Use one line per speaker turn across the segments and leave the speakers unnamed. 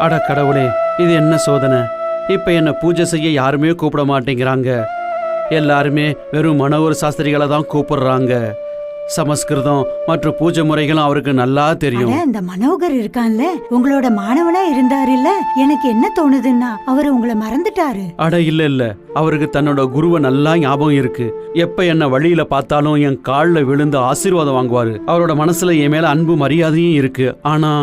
அட கடவுளே, இது என்ன சோதனை! இப்ப என்ன பூஜை செய்ய யாருமே கூப்பிட மாட்டேங்கிறாங்க. எல்லாருமே வெறும் மனோகர் சாஸ்திரிகளை தான் கூப்பிடுறாங்க. சமஸ்கிருதம் மற்றும் பூஜை முறைகளும் அவருக்கு நல்லா தெரியும்.
இந்த மனோகர் இருக்கான்ல, உங்களோட மாணவனா இருந்தாருல்ல, எனக்கு என்ன தோணுதுன்னா அவரு உங்களை மறந்துட்டாரு.
அட இல்ல, அவருக்கு தன்னோட குருவை நல்லா ஞாபகம் இருக்கு. எப்ப என்ன வழியில பார்த்தாலும் என் காலில் விழுந்து ஆசீர்வாதம் வாங்குவாரு. அவரோட மனசுல என் மேல அன்பு மரியாதையும் இருக்கு. ஆனா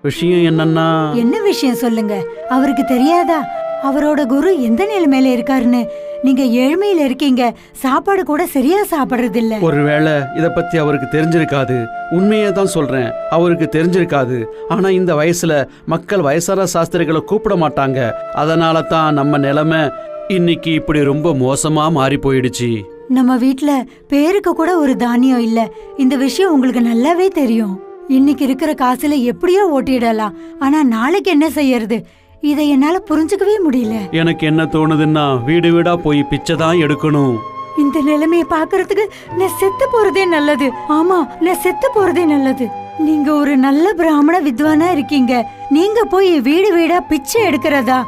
விஷயம் என்னன்னா...
என்ன விஷயம் சொல்லுங்க. அவருக்கு தெரியாதா அவரோட குரு எந்த நிலைமையில இருக்காருன்னு? நீங்க ஏழ்மையில இருக்கீங்க, சாப்பாடு கூட சரியா சாப்பிடுறது இல்ல.
ஒருவேளை இத பத்தி அவருக்கு தெரிஞ்சிருக்காது. உண்மையே தான் சொல்றேன், அவருக்கு தெரிஞ்சிருக்காது. ஆனா இந்த வயசுல மக்கள் வயசான சாஸ்திரிகளை கூப்பிட மாட்டாங்க. அதனால தான் நம்ம நிலைமை இன்னைக்கு இப்படி ரொம்ப மோசமா மாறி போயிடுச்சு.
நம்ம வீட்ல பேருக்கு கூட ஒரு தானியம் இல்ல. இந்த விஷயம் உங்களுக்கு நல்லாவே தெரியும். இன்னைக்கு இருக்கிற காசுல எப்படியோ ஓட்டிடலாம், ஆனா நாளைக்கு என்ன செய்யறது? இதை என்னால புரிஞ்சுக்கவே முடியல.
எனக்கு என்ன தோணுதுன்னா, வீடு வீடா போய் பிச்சை தான் எடுக்கணும்.
இந்த நிலைமையை பாக்குறதுக்கு நான் செத்து போறதே நல்லது. ஆமா, நான் செத்து போறதே நல்லது. நீங்க ஒரு நல்ல பிராமண வித்வானா இருக்கீங்க. நீங்க போய் வீடு வீடா பிச்சை எடுக்கிறதா?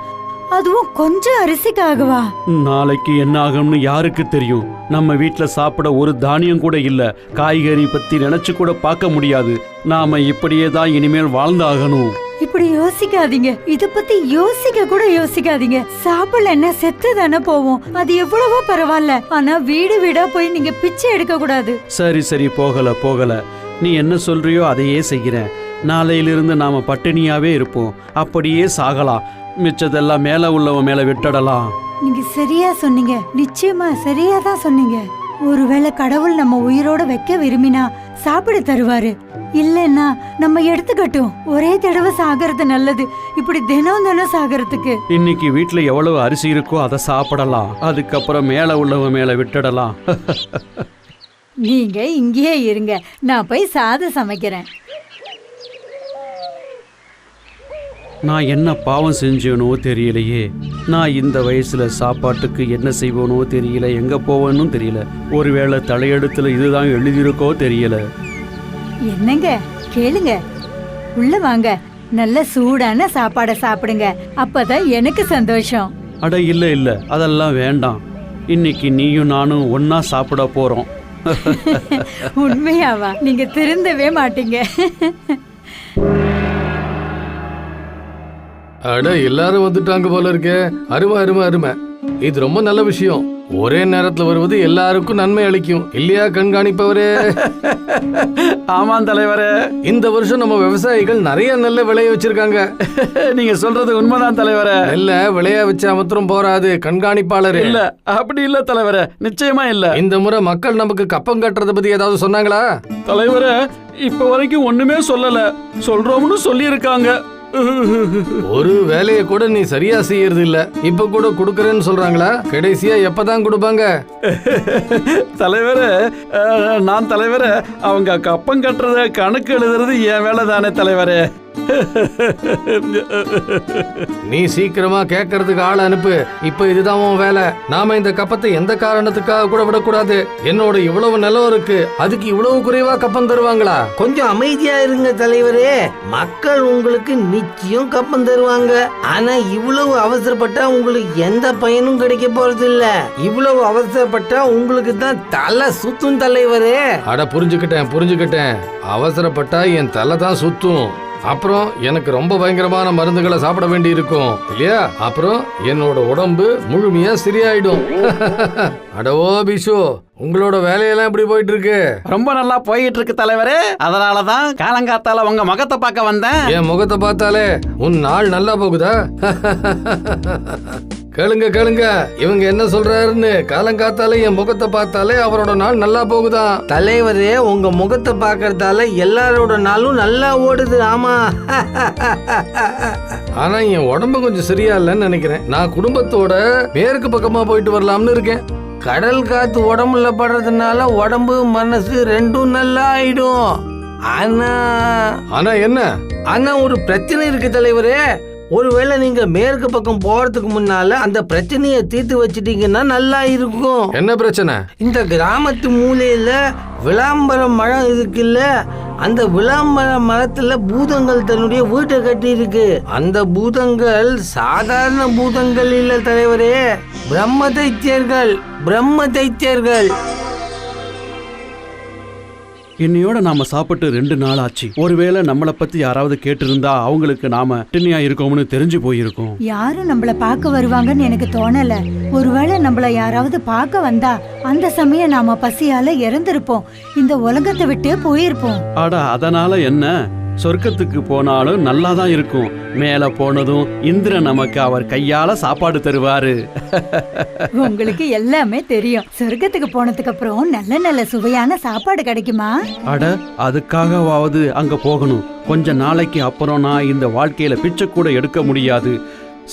அதுவும் கொஞ்சம் அரிசிக்காகவா?
நாளைக்கு என்ன ஆகும்னு யாருக்கு தெரியும்? நம்ம வீட்டுல சாப்பிட ஒரு தானியம் கூட இல்ல. காய்கறி பத்தி நினைச்சு கூட பார்க்க முடியாது. நாம இப்படியே தான் இனிமேல் வாழ்ந்தாகணும்.
இப்படி யோசிக்காதீங்க. இத பத்தி யோசிக்க கூட யோசிக்காதீங்க. சாப்பிடலன்னா செத்து தானே போவோம். அது எவ்வளவோ பரவாயில்ல. ஆனா வீடு வீடா போய் நீங்க பிச்சை எடுக்க கூடாது.
சரி போகல. நீ என்ன சொல்றியோ அதையே செய்கிறேன். நாளையிலிருந்து நாம பட்டினியாவே இருப்போம். அப்படியே சாகலாம். மிச்சதெல்லாம் மேல உள்ளவன் மேல விட்டுடலாம்.
நீங்க சரியா சொன்னீங்க. நிச்சயமா சரியா தான் சொன்னீங்க. ஒருவேளை கடவுள் நம்ம உயிரோட வைக்க விரும்பினா சாப்பிட தருவாரு. இல்லன்னா நம்ம எடுத்துக்கட்டும். ஒரே தடவை சாகிறது நல்லது, இப்படி தினம் சாகிறதுக்கு.
இன்னைக்கு வீட்டுல எவ்வளவு அரிசி இருக்கோ அதை சாப்பிடலாம். அதுக்கப்புறம் மேல உள்ளவன் மேல விட்டுடலாம்.
நீங்க இங்கேயே இருங்க, நான் போய் சாதம் சமைக்கிறேன்.
நான் என்ன பாவம் செஞ்சேனோ தெரியலையே. நான் இந்த வயசுல சாப்பாட்டுக்கு என்ன செய்வோனோ தெரியல, எங்க போவேன்னு தெரியல. ஒருவேளை தலையெழுத்துல இதுதான் எழுதியிருக்கோ தெரியல.
என்னங்க கேளுங்க, உள்ள வாங்க. நல்ல சூடான சாப்பாடை சாப்பிடுங்க, அப்பதான் எனக்கு சந்தோஷம்.
அட இல்ல, அதெல்லாம் வேண்டாம். இன்னைக்கு நீயும் நானும் ஒன்னா சாப்பிட போறோம்.
உண்மையாவா? நீங்க திருந்தவே மாட்டீங்க.
அட எல்லாரும் வந்துட்டாங்க போல இருக்கே. அருமை. இது ரொம்ப நல்ல விஷயம். ஒரே நேரத்துல வருவது எல்லாருக்கும் நன்மை அளிக்கும் இல்லையா கண்காணிப்பவரே?
ஆமாம் தலைவரே.
இந்த வருஷம் நம்ம விவசாயிகள் நிறைய நெல்லை விளைய வச்சிருக்காங்க.
நீங்க சொல்றது உண்மைதான் தலைவரே.
நெல்லை விளைய வச்சா மாத்திரம் போராது கண்காணிப்பாளர்.
இல்ல, அப்படி இல்ல தலைவரே, நிச்சயமா இல்ல.
இந்த முறை மக்கள் நமக்கு கப்பம் கட்டுறத பத்தி ஏதாவது சொன்னாங்களா?
தலைவரே, இப்ப வரைக்கும் ஒண்ணுமே சொல்லல. சொல்றோம்னு சொல்லி இருக்காங்க.
ஒரு வேலையை கூட நீ சரியா செய்யறது இல்ல. இப்ப கூட குடுக்கறேன்னு சொல்றாங்களா? கடைசியா எப்பதான் கொடுப்பாங்க?
தலைவரே, நான் தலைவரே, அவங்க கப்பம் கட்டுறத கணக்கு எழுதுறது என் வேலை தானே தலைவரே.
நீ சீக்கிரமா கேட்கறதுக்கு ஆள் அனுப்பு. இப்ப இதுதான் உன் வேலை. நாம இந்த கப்பத்தை எந்த காரணத்துக்காக கூட விடக்கூடாது. என்னோட இவ்வளவு நிலம் இருக்கு, அதுக்கு இவ்வளவு குறைவா கப்பம் தருவாங்களா?
கொஞ்சம் அமைதியா இருங்க தலைவரே. மக்கள் உங்களுக்கு நிச்சயம் கப்பம் தருவாங்க. ஆனா இவ்வளவு அவசரப்பட்டா உங்களுக்கு எந்த பயனும் கிடைக்க போறது இல்ல. இவ்வளவு அவசரப்பட்டா உங்களுக்கு தான் தலை சுத்தும் தலைவரே.
அட புரிஞ்சுக்கிட்டேன். அவசரப்பட்டா என் தலை தான் சுத்தும். அப்புறம் எனக்கு ரொம்ப பயங்கரமான மருந்துகளை சாப்பிட வேண்டி இருக்கும் இல்லையா? அப்புறம் என்னோட உடம்பு முழுமையா சரியாயிடும். அடவோ பிஷு, உங்களோட வேலையெல்லாம் எப்படி போயிட்டு இருக்கு?
ரொம்ப நல்லா போயிட்டு இருக்கு தலைவரே. அதனாலதான் காலங்காத்தால உங்க முகத்தை பார்க்க வந்தேன்.
என் முகத்தை பார்த்தாலே உன் நாள் நல்லா போகுதா? கேளுங்க இவங்க என்ன சொல்றாருன்னு. காலங்காத்தாலே என் முகத்தை பார்த்தாலே அவரோட நாள் நல்லா போகுதான்.
தலைவரே, உங்க முகத்தை பார்க்கறதால எல்லாரோட நாளும் நல்லா ஓடுது. ஆமா.
ஆனா என் உடம்பு கொஞ்சம் சரியா இல்லைன்னு நினைக்கிறேன். நான் குடும்பத்தோட மேற்கு பக்கமா போயிட்டு வரலாம்னு இருக்கேன்.
கடல் காத்து உடம்புல படுறதுனால உடம்பு மனசு ரெண்டும் நல்லா ஆயிடும்.
ஆனா என்ன?
ஆனா ஒரு பிரச்சனை இருக்கு தலைவரே. ஒருவேளை நீங்க மேற்கு பக்கம் போறதுக்கு முன்னால அந்த பிரச்சனையை தீர்த்து வச்சிட்டீங்கன்னா நல்லா இருக்கும்.
என்ன பிரச்சனை?
இந்த கிராமத்து மூலையில விளாம்பரம் மரம் இருக்குல்ல, அந்த விளாம்பர மரத்துல பூதங்கள் தன்னுடைய வீட்டை கட்டி இருக்கு. அந்த பூதங்கள் சாதாரண பூதங்கள் இல்ல தலைவரே, பிரம்ம தைத்தியர்கள், பிரம்ம தைத்தியர்கள்.
இன்னையோட நாம சாப்பிட்டு 2 நாள் ஆச்சு. ஒருவேளை நம்மளை பத்தி யாராவது கேட்டிருந்தா அவங்களுக்கு நாம டின்னியா இருக்கோம்னு தெரிஞ்சு போயிருக்கோம்.
யாரும் நம்மள பார்க்க வருவாங்கன்னு எனக்கு தோணல. ஒருவேளை நம்மள யாராவது பார்க்க வந்தா அந்த சமயம் நாம பசியால இறந்திருப்போம், இந்த உலகத்தை விட்டு போயிருப்போம்.
அட அதனால என்ன, சொர்க்கத்துக்கு போனாலும் நல்லா தான் இருக்கும். மேல போனதும் இந்திரன் நமக்கு அவர் கையால சாப்பாடு தருவாரு.
உங்களுக்கு எல்லாமே தெரியும். சொர்க்கத்துக்கு போனதுக்கு அப்புறம் நல்ல நல்ல சுவையான சாப்பாடு கிடைக்குமா?
அட அதுக்காகவாவது அங்க போகணும். கொஞ்ச நாளைக்கு அப்புறம் நான் இந்த வாழ்க்கையில பிச்சை கூட எடுக்க முடியாது.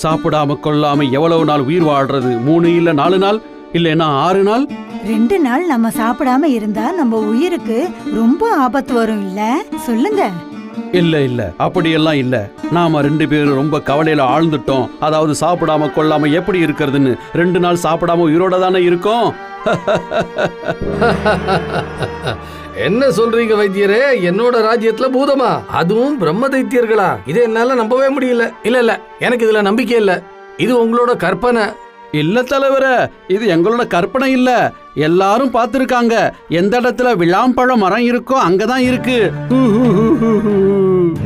சாப்பிடாம கொள்ளாம எவ்வளவு நாள் உயிர் வாழ்றது? 3 இல்ல 4 நாள், இல்லைன்னா 6 நாள்.
2 நாள் நம்ம சாப்பிடாம இருந்தா நம்ம உயிருக்கு ரொம்ப ஆபத்து வரும் இல்ல? சொல்லுங்க.
இல்ல அப்படியெல்லாம் இல்ல. நாம 2 பேரும் ரொம்ப கவலையில ஆழ்ந்துட்டோம். அதாவது சாப்பிடாம கொள்ளாம எப்படி இருக்கிறதுன்னு. 2 நாள் சாப்பிடாம உயிரோட தானே இருக்கோம்.
என்ன சொல்றீங்க வைத்தியரே? என்னோட ராஜ்யத்துல பூதமா, அதுவும் பிரம்ம தைத்தியர்களா? இதை என்னால நம்பவே முடியல. இல்ல எனக்கு இதுல நம்பிக்கை இல்ல. இது உங்களோட கற்பனை.
இல்ல தலைவரே, இது எங்களோட கற்பனை இல்ல. எல்லாரும் பார்த்திருக்காங்க. எந்த இடத்துல விளாம்பழ மரம் இருக்கோ அங்கதான் இருக்கு.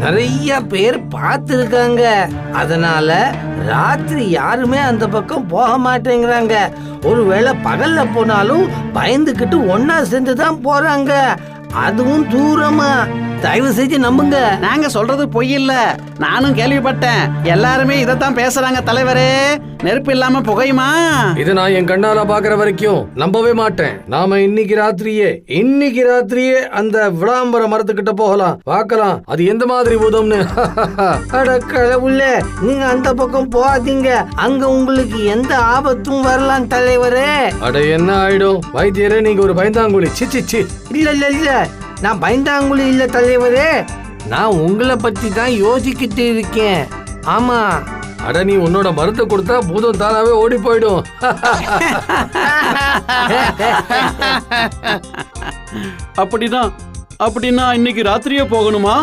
நிறைய பேர் பார்த்திருக்காங்க. அதனால ராத்திரி யாருமே அந்த பக்கம் போக மாட்டேங்கிறாங்க. ஒருவேளை பகல்ல போனாலும் பயந்துகிட்டு ஒன்னா சேர்ந்து தான் போறாங்க, அதுவும் தூரமா. தயவு செஞ்சு நம்புங்க.
நாங்க சொல்றது பொய் இல்ல. நானும் கேள்விப்பட்டேன். எல்லாருமே இதத்தான் பேசுறாங்க தலைவரே. நெருப்பு இல்லாம புகையுமா?
இதை நான் என் கண்ணால பாக்குற வரைக்கும் நம்பவே மாட்டேன். நாம இன்னைக்கு ராத்திரியே அந்த விளாம்பர மரத்துக்கிட்ட போகலாம், பார்க்கலாம் அது எந்த மாதிரி பூதம்னு.
அட கடவுளே, நீங்க அந்த பக்கம் போகாதீங்க. அங்க உங்களுக்கு எந்த ஆபத்தும் வரலாம் தலைவரே.
அட என்ன ஆயிடும் வைத்தியரே, நீங்க ஒரு பயந்தாங்குழி. சி.
இல்ல நான் பயந்தாங்குழி இல்ல தலைவரே. நான் உங்களை பத்தி தான் யோசிக்கிட்டு இருக்கேன். ஆமா.
அட நீ உன்னோட மருந்தை கொடுத்தா பூதம் தானாவே ஓடி போயிடும்.
அப்படின்னா இன்னைக்கு ராத்திரியே போகணுமா?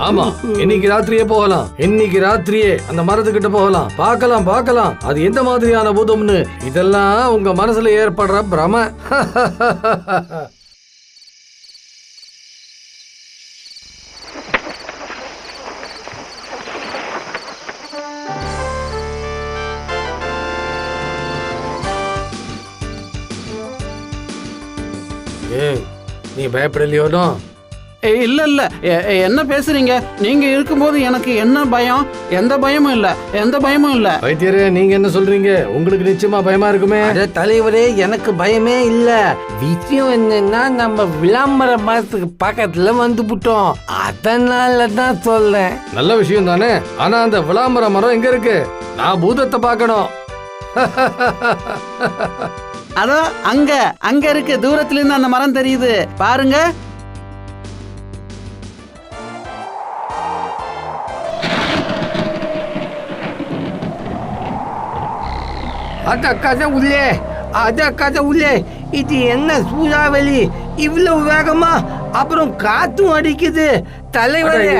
ஆமா, இன்னைக்கு ராத்திரியே போகலாம். இன்னைக்கு ராத்திரியே அந்த மரத்துக்கிட்ட போகலாம், பார்க்கலாம் அது எந்த மாதிரியான பூதம்னு. இதெல்லாம் உங்க மனசுல ஏற்படுற பிரம. நீ பயப்படலையோனோ?
இல்ல என்ன பேசுறீங்க? நீங்க இருக்கும்போது எனக்கு என்ன பயம்? எந்த பயமும் இல்ல.
வைத்தியரே, நீங்க என்ன சொல்றீங்க? உங்களுக்கு நிச்சயமா பயமா இருக்குமே.
தலைவரே, எனக்கு பயமே இல்ல. விஷயம் என்னன்னா, நம்ம விளம்பர மரத்துக்கு பக்கத்துல வந்து விட்டோம், அதனால தான் சொல்றேன்.
நல்ல விஷயம் தானே. ஆனா அந்த விளம்பர மரம் எங்க இருக்கு? நான் பூதத்தை பார்க்கணும்.
அதோ அங்க இருக்கு. தூரத்துல இருந்து அந்த மரம் தெரியுது, பாருங்க.
அத கதை உள்ளே. இது என்ன சூறாவளி இவ்வளவு வேகமா? அப்புறம் காத்தும் அடிக்குது தலைவரே.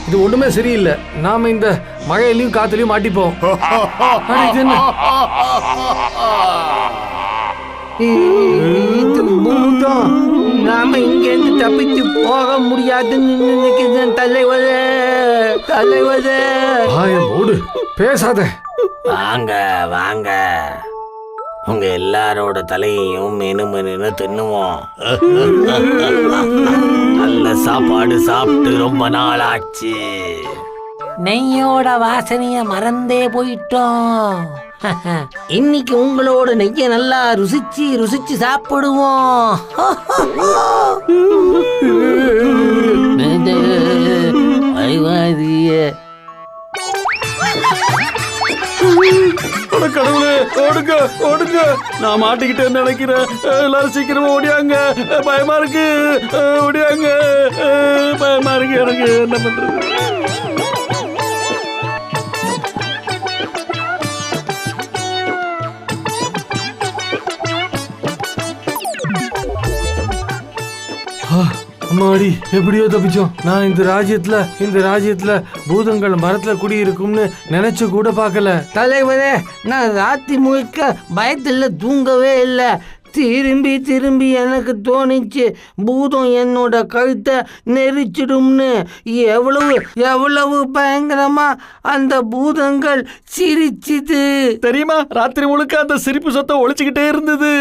இது ஒண்ணுமே சரியில்லை. நாம இந்த மழையிலயும் காத்துலயும் மாட்டிப்போம்.
நாம இங்க இருந்து தப்பிச்சு போக முடியாதுன்னு நினைக்கிறேன் தலைவரே.
மூடு, பேசாத.
வாங்க உங்க எல்லாரோட தலையையும் மெனு தின்னுவோம். நல்ல சாப்பாடு சாப்பிட்டு ரொம்ப நாள் ஆச்சு. நெய்யோட வாசனைய மறந்தே போயிட்டோம். இன்னைக்கு உங்களோட நெய்ய நல்லா ருசிச்சு சாப்பிடுவோம்.
கடவுளே, ஓடுங்க. நான் மாட்டிக்கிட்டேன்னு நினைக்கிறேன். எல்லாரும் சீக்கிரமா ஓடியாங்க. பயமா இருக்கு. ஓடியாங்க. பயமா இருக்கு எனக்கு. என்ன பண்றது?
அம்மாடி எப்படியோ தப்பிச்சோம். நான் இந்த ராஜ்யத்துல பூதங்கள் மரத்துல குடியிருக்கும்னு நினைச்சு கூட பார்க்கல.
தலைவரே, நான் ராத்திரி முழுக்க பயத்துல தூங்கவே இல்லை. திரும்பி திரும்பி எனக்கு தோணிச்சு பூதம் என்னோட கழுத்தை நெரிச்சிடும்னு. எவ்வளவு பயங்கரமா அந்த பூதங்கள் சிரிச்சுது
தெரியுமா? ராத்திரி முழுக்க அந்த சிரிப்பு சத்தம் ஒழிச்சுக்கிட்டே இருந்தது.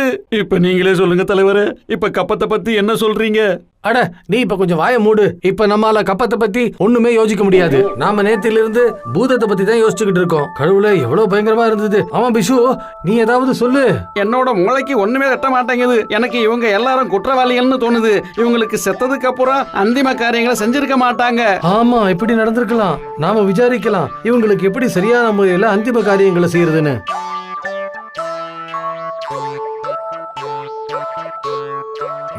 இப்ப நீங்களே சொல்லுங்க தலைவரே, இப்ப கப்பத்தை பத்தி என்ன சொல்றீங்க?
அட நீ இப்ப கொஞ்சம் வாய மூடு. இப்ப நம்மால கப்பத்தை பத்தி ஒண்ணுமே யோசிக்க முடியாது. நாம நேத்தில இருந்து பூதத்தை பத்தி தான் யோசிச்சுக்கிட்டு இருக்கோம். கடவுளே, எவ்வளவு பயங்கரமா இருந்தது. ஆமா பிஷு, நீ ஏதாவது சொல்லு.
என்னோட மூளைக்கு ஒண்ணுமே கட்ட மாட்டேங்குது. எனக்கு இவங்க எல்லாரும் குற்றவாளிகள்னு தோணுது. இவங்களுக்கு செத்ததுக்கு அப்புறம் அந்திம காரியங்களை செஞ்சிருக்க மாட்டாங்க.
ஆமா, இப்படி நடந்திருக்கலாம். நாம விசாரிக்கலாம் இவங்களுக்கு எப்படி சரியான முறையில அந்திம காரியங்களை செய்யறதுன்னு.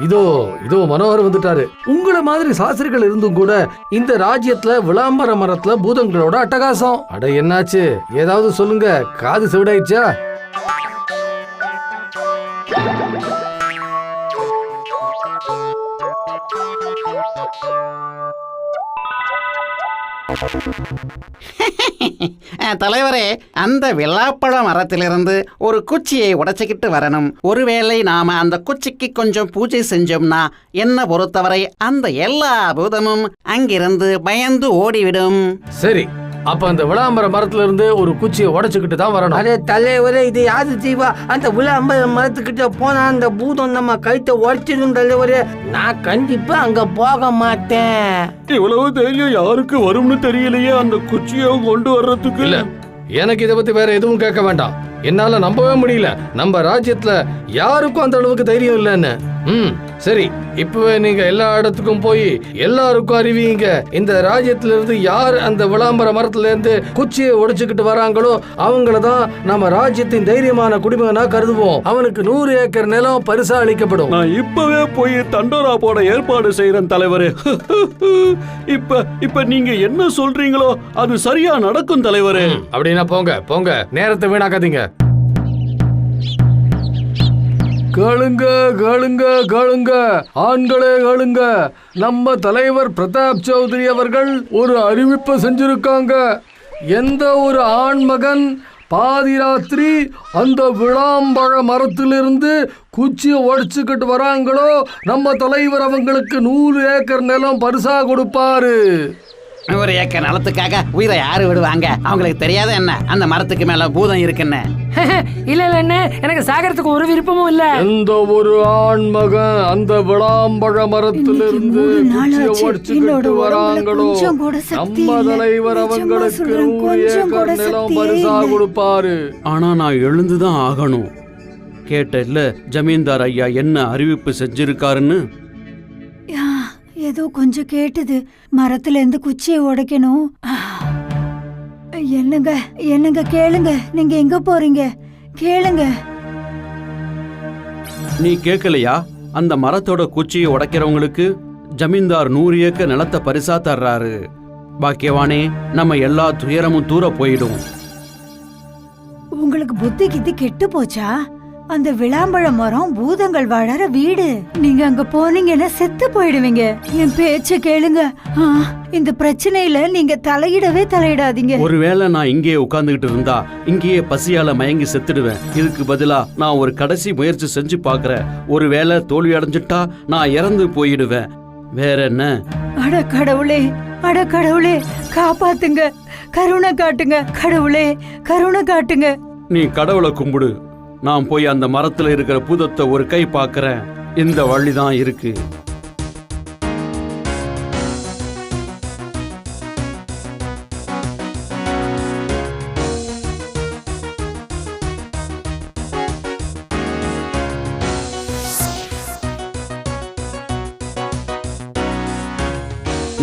இதோ மனோகர் வந்துட்டாரு. உங்கள மாதிரி சாஸ்திரிகள் இருந்தும் கூட இந்த ராஜ்யத்துல விளாம்பர மரத்துல பூதங்களோட அட்டகாசம். அட என்னாச்சு? ஏதாவது சொல்லுங்க, காது செவிடாயிடுச்சா?
தலைவரே, அந்த விழாப்பழ மரத்திலிருந்து ஒரு குச்சியை உடைச்சிக்கிட்டு வரணும். ஒருவேளை நாம அந்த குச்சிக்கு கொஞ்சம் பூஜை செஞ்சோம்னா என்ன பொறுத்தவரை அந்த எல்லா பூதமும் அங்கிருந்து பயந்து ஓடிவிடும்.
சரி, அப்ப அந்த விளாம்பர மரத்துல இருந்து ஒரு குச்சியை உடைச்சுக்கிட்டு தான் வரணும்.
அரே தலைவரே, இது யாரு செய்வா? அந்த விளாம்பர மரத்துக்கிட்ட போனா அந்த பூதம் நம்ம கழுத்தை உடைச்சிடும் தலைவரே. நான் கண்டிப்பா அங்க போக மாட்டேன்.
இவ்வளவு தைரியம் யாருக்கு வரும்னு தெரியலையே அந்த குச்சியை கொண்டு வர்றதுக்கு.
இல்ல, எனக்கு இதை பத்தி வேற எதுவும் கேட்க வேண்டாம். என்னால நம்பவே முடியல நம்ம ராஜ்யத்துல யாருக்கும் அந்த அளவுக்கு தைரியம் இல்லைன்னு. சரி, இப்பவே நீங்க எல்லா இடத்துக்கும் போய் எல்லாருக்கும் அறிவிங்க. இந்த ராஜ்யத்துல இருந்து யார் அந்த விளாம்பர மரத்துல இருந்து குச்சியை உடைச்சுக்கிட்டு வராங்களோ அவங்களதான் நம்ம ராஜ்யத்தின் தைரியமான குடிமகனா கருதுவோம். அவனுக்கு 100 ஏக்கர் நிலம் பரிசா அளிக்கப்படும்.
நான் இப்பவே போய் தண்டோரா போட ஏற்பாடு செய்யறேன் தலைவரே. இப்ப நீங்க என்ன சொல்றீங்களோ அது சரியா நடக்கும் தலைவரே.
அப்படின்னா போங்க, நேரத்தை வீணாக்காதீங்க. கேளுங்க, ஆண்களே கேளுங்க. நம்ம தலைவர் பிரதாப் சௌத்ரி அவர்கள் ஒரு அறிவிப்பை செஞ்சிருக்காங்க. எந்த ஒரு ஆண்மகன் பாதி ராத்திரி அந்த விளாம்பழ மரத்திலிருந்து குச்சியை உடைச்சுக்கிட்டு வராங்களோ நம்ம தலைவர் அவங்களுக்கு 100 ஏக்கர் நிலம் பரிசா கொடுப்பாரு.
100 ஏக்கர் நிலத்துக்காக உயிரை யாரு விடுவாங்க? அவங்களுக்கு தெரியாத என்ன அந்த மரத்துக்கு மேல பூதம் இருக்குன்னு?
இல்ல என்ன, எனக்கு சாகறதுக்கு ஒரு விருப்பமும் இல்ல.
எந்த ஒரு ஆண்மகன் அந்த விளாம்பழ மரத்திலிருந்து குச்சியை உடைச்சுக்கிட்டு வராங்களோ நம்ம தலைவர் அவங்களுக்கு 100 ஏக்கர் நிலம் பரிசா கொடுப்பாரு.
ஆனா நான் எழுந்துதான் ஆகணும். கேட்டல்ல ஜமீன்தார் ஐயா என்ன அறிவிப்பு செஞ்சிருக்காருன்னு?
ஏதோ கொஞ்சம் கேட்டது. மரத்துல இருந்து குச்சியை உடைக்கணும். என்னங்க கேளுங்க. நீங்க எங்க போறீங்க? கேளுங்க.
நீ கேட்கலையா? அந்த மரத்தோட குச்சியை உடைக்கிறவங்களுக்கு ஜமீன்தார் 100 ஏக்கர் நிலத்தை பரிசா தர்றாரு. பாக்கியவானே, நம்ம எல்லா துயரமும் தூர போயிடும்.
உங்களுக்கு புத்தி கித்தி கெட்டு போச்சா? அந்த விளாம்பழ மரம் பூதங்கள் வாழற வீடு. நீங்க அங்க போனீங்கன்னா செத்து போயிடுவீங்க. என் பேச்ச கேளுங்க. இந்த பிரச்சனையில நீங்க தலையிடாதீங்க.
ஒருவேளை நான் இங்கே உட்கார்ந்துகிட்டு இருந்தா இங்கேயே பசியால மயங்கி செத்துடுவேன். இதுக்கு பதிலா நான் ஒரு கடைசி முயற்சி செஞ்சு பாக்குறேன். ஒருவேளை தோல்வி அடைஞ்சிட்டா நான் இறந்து போயிடுவேன். வேற என்ன?
அட கடவுளே காப்பாத்துங்க. கருணை காட்டுங்க கடவுளே, கருணை காட்டுங்க.
நீ கடவுளை கும்பிடு. நான் போய் அந்த மரத்துல இருக்கிற பூதத்தை ஒரு கை பார்க்கறேன். இந்த வழிதான் இருக்கு.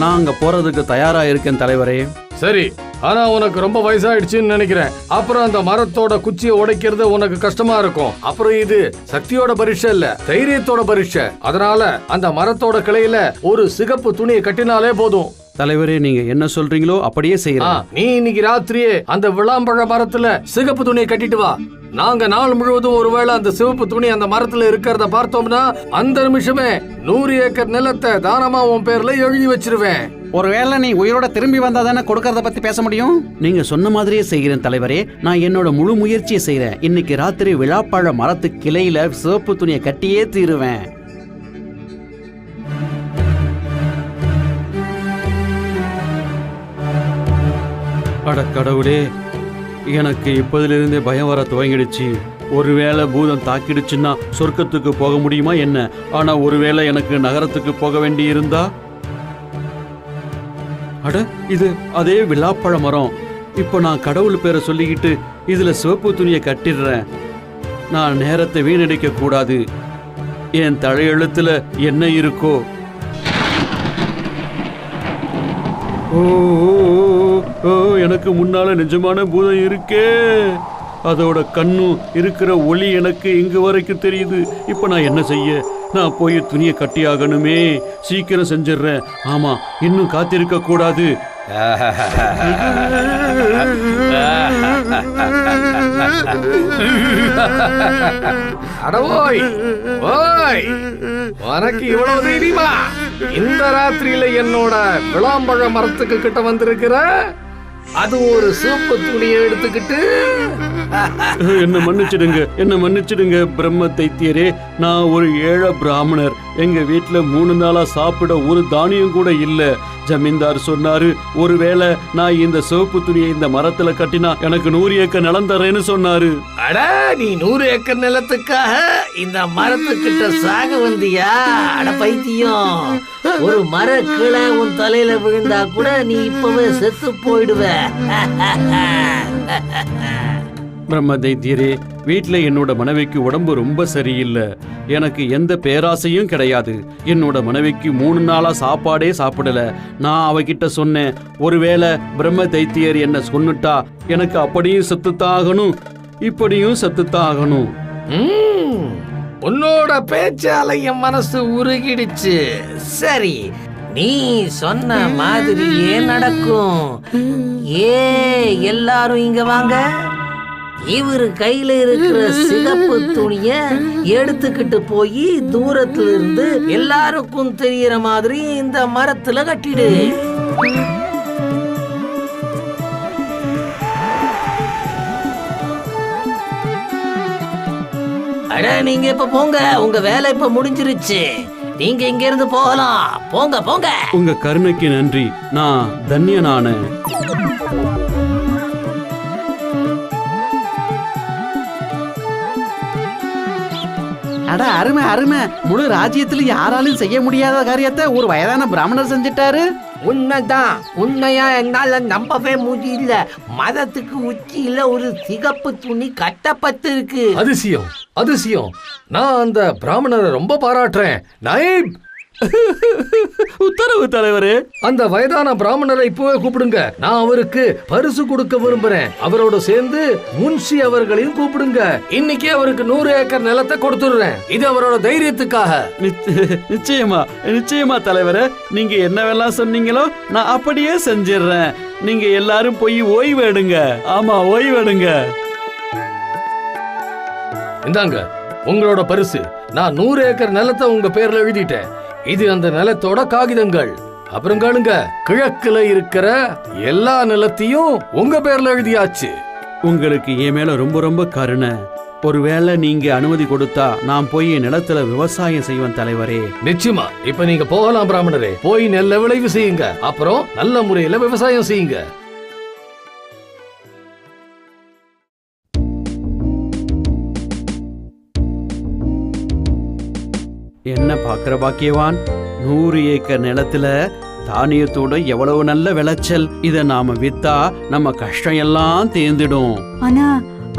நான் அங்க போறதுக்கு தயாரா இருக்கேன் தலைவரே.
சரி, ஆனா உனக்கு ரொம்ப வயசாயிடுச்சுன்னு நினைக்கிறேன். அப்புறம் அந்த மரத்தோட குச்சியை உடைக்கிறது உனக்கு கஷ்டமா இருக்கும். அப்புறம் இது சக்தியோட பரீட்சை இல்ல, தைரியத்தோட பரீட்சை. அதனால அந்த மரத்தோட கிளையில ஒரு சிகப்பு துணியை கட்டினாலே போதும்.
தலைவரே, நீங்க என்ன சொல்றீங்களோ அப்படியே செய்யறேன்.
நீ இன்னைக்கு ராத்திரியே அந்த விளாம்பழ மரத்துல சிகப்பு துணியை கட்டிட்டு வா. நாங்க நாள் முழுவதும் ஒருவேளை அந்த சிவப்பு துணி அந்த மரத்துல இருக்கிறத பார்த்தோம்னா அந்த நிமிஷமே 100 ஏக்கர் நிலத்தை தானமா உன் பேர்ல எழுதி வச்சிருவேன்.
ஒருவேளை நீ உயிரோட திரும்பி வந்தா தானே கொடுக்கறத பத்தி பேச முடியும்.
நீங்க சொன்ன மாதிரியே செய்கிறேன் தலைவரே. நான் என்னோட முழு முயற்சியை செய்யறேன். இன்னைக்கு ராத்திரி விழாப்பழ மரத்து கிளையில சிவப்பு துணியை கட்டியே தீருவேன். அட கடவுளே, எனக்கு இப்போதிலிருந்தே பயம் வர துவங்கிடுச்சு. ஒருவேளை பூதம் தாக்கிடுச்சுன்னா சொர்க்கத்துக்கு போக முடியுமா என்ன? ஆனா ஒருவேளை எனக்கு நகரத்துக்கு போக வேண்டி இருந்தா? அட, இது அதே விழாப்பழ மரம். இப்போ நான் கடவுள் பேரை சொல்லிக்கிட்டு இதுல சிவப்பு துணியை கட்டிடுறேன். நான் நேரத்தை வீணடிக்க கூடாது. என் தலையெழுத்துல என்ன இருக்கோ. ஓ ஓ, எனக்கு முன்னால நிஜமான பூதம் இருக்கே. அதோட கண்ணும் இருக்கிற ஒளி எனக்கு இங்கு வரைக்கும் தெரியுது. இப்ப நான் என்ன செய்ய? நான் போய் துணியை கட்டியாகணுமே. சீக்கிரம் செஞ்சிடுறேன். ஆமா, இன்னும் காத்திருக்க கூடாது.
அடவோய் ஓய், உனக்கு இவ்வளவு தெரியுமா? இந்த ராத்திரியில என்னோட விளாம்பழ மரத்துக்கு கிட்ட வந்திருக்கிற அது ஒரு சிவப்பு துணியை எடுத்துக்கிட்டு.
என்ன மன்னிச்சிடுங்க, என்ன மன்னிச்சிடுங்க பிரம்ம தைத்தியரே. நான் ஒரு ஏழை பிராமணர். எங்க வீட்டுல 3 நாளா சாப்பிட ஒரு தானியம் கூட இல்ல. ஜமீன்தார் சொன்னாரு, ஒருவேளை நான் இந்த சிவப்பு துணியை இந்த மரத்துல கட்டினா எனக்கு 100 ஏக்கர் நிலம் தரேன்னு சொன்னாரு.
அட, நீ 100 ஏக்கர் நிலத்துக்காக இந்த மரத்துக்கிட்ட சாக வந்தியா? அட பைத்தியம், ஒரு மர கீழே உன் தலையில விழுந்தா கூட நீ இப்பவே செத்து போயிடுவ.
பிரம்ம தைத்தியரே, வீட்டுல என்னோட மனைவிக்கு உடம்பு ரொம்ப சரியில்லை. எனக்கு எந்த பேராசையும் கிடையாது. என்னோட மனைவிக்கு 3 நாளா சாப்பாடே சாப்பிடல. நான் அவகிட்ட சொன்னேன், ஒருவேளை பிரம்ம தைத்தியர் என்ன சொன்னுட்டா எனக்கு அப்படியும் செத்துத்தான் ஆகணும், இப்படியும் செத்துத்தான் ஆகணும்.
உன்னோட பேச்சால என் மனசு உருகிடுச்சு. சரி, நீ சொன்ன மாதிரியே நடக்கும். எல்லாரும் இங்க வாங்க. இவரு கையில இருக்கிற சிகப்பு துணிய எடுத்துக்கிட்டு போய் தூரத்துல இருந்து எல்லாருக்கும் தெரியற மாதிரி இந்த மரத்துல கட்டிடு. அட, நீங்க இப்ப போங்க. உங்க வேலை இப்ப முடிஞ்சிருச்சு. நீங்க இங்க இருந்து போகலாம். போங்க போங்க.
உங்க கருணைக்கு நன்றி. நான் தன்யனான.
அட, அருமை அருமை. முழு ராஜ்யத்துல யாராலும் செய்ய முடியாத காரியத்தை ஒரு வயதான பிராமணர் செஞ்சிட்டாரு.
உண்மைதான். உண்மையா என்னால நம்பவே முடியல. மதத்துக்கு உச்சியில ஒரு சிகப்பு துணி கட்டப்பட்டு இருக்கு.
அதிசயம், அதிசயம். நான் அந்த பிராமணரை ரொம்ப பாராட்டுறேன். நாயிப்,
உத்தரவு தலைவரே.
அந்த வயதான பிராமணரை இப்பவே கூப்பிடுங்க. நான் அவருக்கு பரிசு கொடுக்க விரும்புறேன். அவரோட சேர்ந்து முன்ஷி அவர்களையும் கூப்பிடுங்க. இன்னைக்கே அவருக்கு 100 ஏக்கர் நிலத்தை கொடுத்துடுறேன். இது அவரோட தைரியத்துக்காக.
நிச்சயமா நிச்சயமா தலைவரே. நீங்க என்னவெல்லாம் சொன்னீங்களோ நான் அப்படியே செஞ்சிடுறேன். நீங்க எல்லாரும் போய் ஓய்வு எடுங்க. ஆமா, ஓய்வு எடுங்க.
இந்தாங்க உங்களோட பரிசு. நான் 100 ஏக்கர் நிலத்தை உங்க பேர்ல எழுதிட்டேன். இது அந்த நிலத்தோட காகிதங்கள். அப்புறம் கேளுங்க, கிழக்குல இருக்கிற எல்லா நிலத்தையும் உங்க பேர்ல எழுதியாச்சு.
உங்களுக்கு என் மேல ரொம்ப ரொம்ப கருணை. ஒருவேளை நீங்க அனுமதி கொடுத்தா நான் போய் நிலத்துல விவசாயம் செய்வேன் தலைவரே.
நிச்சயமா. இப்ப நீங்க போகலாம் பிராமணரே. போய் நெல்ல விளைவு செய்யுங்க. அப்புறம் நல்ல முறையில விவசாயம் செய்யுங்க.
என்ன பாக்குற பாக்கியவான், 100 ஏக்கர் நிலத்துல தானியத்தோட எவ்வளவு நல்ல விளைச்சல். இத நாம வித்தா நம்ம கஷ்டம் எல்லாம் தீர்ந்துடும்.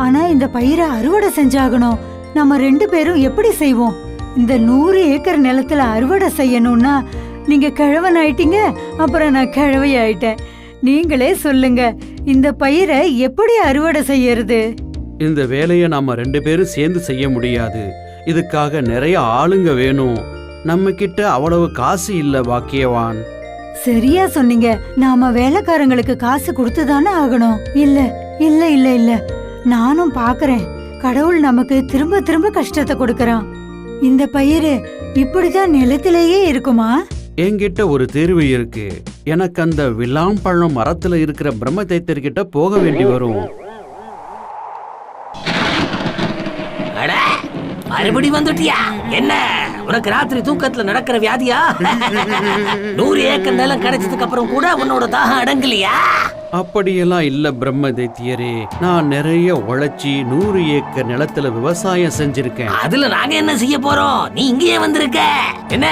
ஆனா இந்த பயிரை அறுவடை செஞ்சாகணும். நம்ம 2 பேரும் எப்படி செய்வோம்? இந்த 100 ஏக்கர் நிலத்துல அறுவடை செய்யணும்னா நீங்க கிழவன் ஆயிட்டீங்க, அப்புறம் நான் கிழவை ஆயிட்டேன். நீங்களே சொல்லுங்க, இந்த பயிரை எப்படி அறுவடை செய்யறது?
இந்த வேலையை நாம 2 பேரும் சேர்ந்து செய்ய முடியாது. இதுக்காக நிறைய ஆளுங்க வேணும். நம்ம கிட்ட அவ்வளவு காசு இல்ல பாக்கியவான்.
சரியா சொன்னீங்க. நாம வேலைக்காரங்களுக்கு காசு கொடுத்துதானே ஆகணும். இல்ல இல்ல இல்ல இல்ல, நானும் பாக்குறேன். கடவுள் நமக்கு திரும்ப திரும்ப கஷ்டத்தை கொடுக்கறான். இந்த பயிர் இப்படிதான் நிலத்திலேயே இருக்குமா?
என்கிட்ட ஒரு தேர்வு இருக்கு. எனக்கு அந்த விளாம்பழம் மரத்துல இருக்கிற பிரம்ம தைத்தியர்கிட்ட போக வேண்டி வரும்.
மறுபடி வந்துட்டியா? என்ன உனக்கு ராத்திரி தூக்கத்துல நடக்கிற வியாதியா? 100 ஏக்கர் நிலம் கிடைச்சதுக்கு அப்புறம் கூட உன்னோட தாகம் அடங்கலையா?
அப்படியெல்லாம் இல்ல பிரம்ம தைத்தியரே. நான் நிறைய உழைச்சி 100 ஏக்கர் நிலத்துல விவசாயம் செஞ்சிருக்கேன்.
அதுல நாங்க என்ன செய்ய போறோம்? நீ இங்கேயே வந்திருக்க என்ன?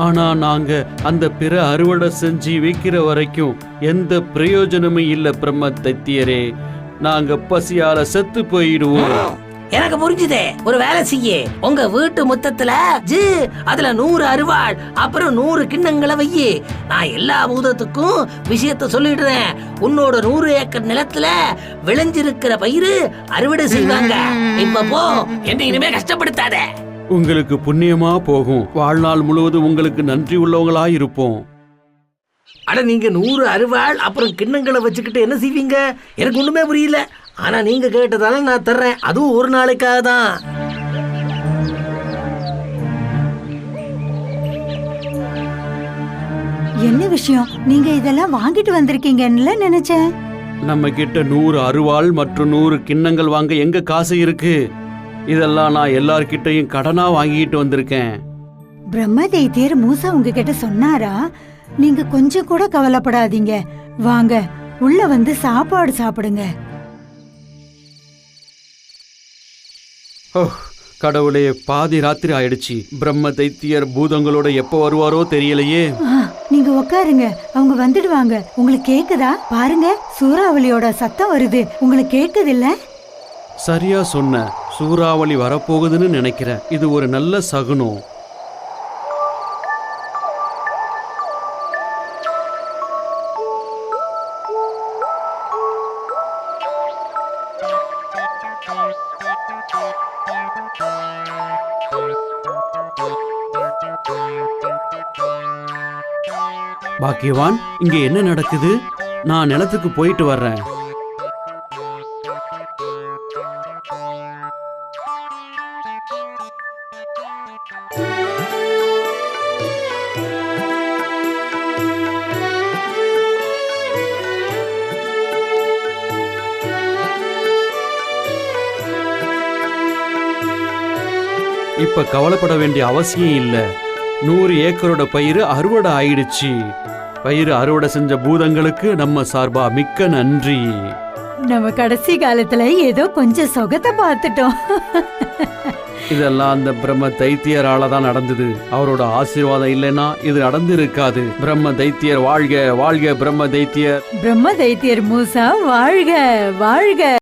ஆனா நாங்க அந்த பிற அறுவடை செஞ்சு விற்கிற வரைக்கும் எந்த பிரயோஜனமும் இல்ல பிரம்ம தைத்தியரே. நாங்க பசியால செத்து போயிடுவோம்.
எனக்கு புரிஞ்சுதே. ஒரு வேலை செய்ய, உங்க வீட்டு முத்தத்துல அதுல 100 அருவாள் அப்புறம் 100 கிண்ணங்களை வையி. நான் எல்லா பூதத்துக்கும் விஷயத்த சொல்லிடுறேன். உன்னோட 100 ஏக்கர் நிலத்துல விளைஞ்சிருக்கிற பயிர் அறுவடை செய்வாங்க. இப்ப போ, என்ன இனிமே கஷ்டப்படுத்தாத.
உங்களுக்கு புண்ணியமா போகும். வாழ்நாள் முழுவதும் உங்களுக்கு நன்றி உள்ளவங்களா இருப்போம்.
அட நீங்க 100 அருவாள் அப்புறம் கிண்ணங்களை வச்சுக்கிட்டு என்ன செய்வீங்க? எனக்கு ஒண்ணுமே புரியல. ஆனா நீங்க கேட்டதால நான் தர்றேன். அதுவும் ஒரு நாளைக்காக தான்.
என்ன விஷயம்? நீங்க இதெல்லாம் வாங்கிட்டு வந்திருக்கீங்கன்னு நினைச்சேன்.
நம்ம கிட்ட 100 அருவாள் மற்றும் 100 கிண்ணங்கள் வாங்க எங்க காசு இருக்கு? இதெல்லாம் நான் எல்லார்கிட்டையும் கடனா வாங்கிட்டு வந்திருக்கேன்.
பிரம்ம தைத்தியர் மூசா உங்ககிட்ட சொன்னாரா? நீங்க கொஞ்சம் கூட கவலைப்படாதீங்க. வாங்க, உள்ள வந்து சாப்பாடு சாப்பிடுங்க.
கடவுளே, பாதி ராத்திரி ஆயிடுச்சு. பிரம்ம தைத்தியர் பூதங்களோட எப்ப வருவாரோ தெரியலையே.
நீங்க உட்காருங்க, அவங்க வந்துடுவாங்க. உங்களுக்கு கேக்குதா? பாருங்க, சூறாவளியோட சத்தம் வருது. உங்களுக்கு கேக்குது இல்ல?
சரியா சொன்ன. சூறாவளி வரப்போகுதுன்னு நினைக்கிறேன். இது ஒரு நல்ல சகுனம். பாக்கியவான், இங்க என்ன நடக்குது? நான் நிலத்துக்கு போயிட்டு வர்றேன். இப்ப கவலைப்பட வேண்டிய அவசியம் இல்ல. 100 ஏக்கரோட பயிர் அறுவடை ஆயிடுச்சு. பயிர் அறுவடை செஞ்ச பூதங்களுக்கு நம்ம சார்பா மிக்க நன்றி.
நம்ம கடைசி காலத்துல ஏதோ கொஞ்சம் சுகத்தை பார்த்துட்டோம்.
இதெல்லாம் அந்த பிரம்ம தைத்தியரால தான் நடந்தது. அவரோட ஆசீர்வாதம் இல்லைன்னா இது நடந்திருக்காது. பிரம்ம தைத்தியர் வாழ்க, வாழ்க பிரம்ம தைத்தியர்.
பிரம்ம தைத்தியர் மூசா வாழ்க, வாழ்க.